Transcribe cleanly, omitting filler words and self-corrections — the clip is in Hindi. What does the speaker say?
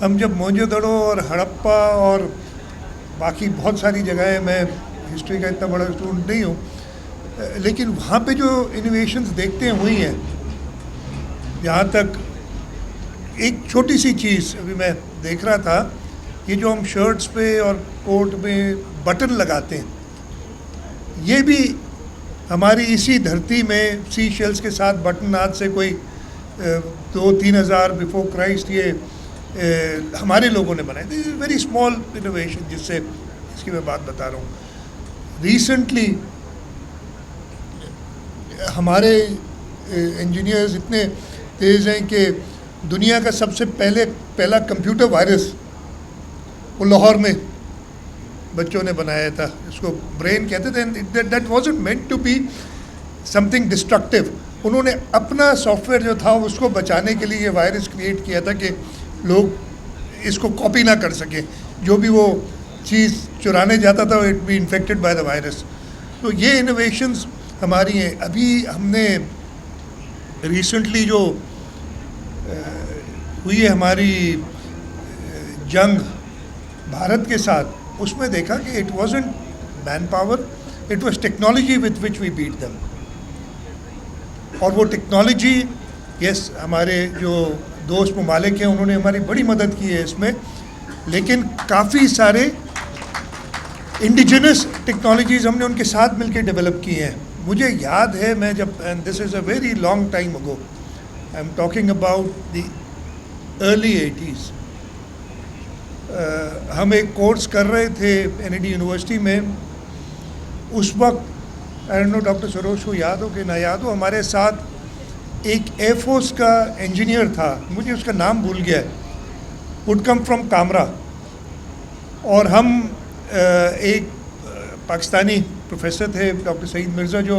हम जब मोहनजोदड़ो और हड़प्पा और बाकी बहुत सारी जगहें, मैं हिस्ट्री का इतना बड़ा स्टूडेंट नहीं हूँ, लेकिन वहाँ पे जो इनोवेशंस देखते हैं हुई हैं। यहाँ तक एक छोटी सी चीज़ अभी मैं देख रहा था, ये जो हम शर्ट्स पे और कोट में बटन लगाते हैं, ये भी हमारी इसी धरती में सी शेल्स के साथ बटन आज से कोई 2-3 हज़ार बिफोर क्राइस्ट ये हमारे लोगों ने बनाए। This is very small innovation जिससे इसकी मैं बात बता रहा हूँ। रिसेंटली हमारे इंजीनियर्स इतने तेज़ हैं कि दुनिया का सबसे पहला कंप्यूटर वायरस वो लाहौर में बच्चों ने बनाया था। इसको ब्रेन कहते थे। That wasn't meant to be something destructive. उन्होंने अपना सॉफ्टवेयर जो था उसको बचाने के लिए ये वायरस क्रिएट किया था कि लोग इसको कॉपी ना कर सकें। जो भी वो चीज़ चुराने जाता था it be infected by the virus. तो ये इनोवेशंस हमारी हैं। अभी हमने रिसेंटली जो हुई है हमारी जंग भारत के साथ, उसमें देखा कि it wasn't man power, it was technology with which we beat them. और वो टेक्नोलॉजी, यस, हमारे जो दोस्त ममालिक हैं उन्होंने हमारी बड़ी मदद की है इसमें, लेकिन काफ़ी सारे इंडिजिनस टेक्नोलॉजीज़ हमने उनके साथ मिलकर डेवलप की हैं। मुझे याद है मैं जब, and this is a very long time ago, I am talking about the early 80s, हम एक कोर्स कर रहे थे NID यूनिवर्सिटी में। उस वक्त I don't know doctor Saroj को याद हो कि ना याद हो, हमारे साथ एक एयरफोर्स का इंजीनियर था, मुझे उसका नाम भूल गया, वुड कम फ्रॉम कामरा, और हम एक पाकिस्तानी प्रोफेसर थे डॉक्टर सईद मिर्ज़ा, जो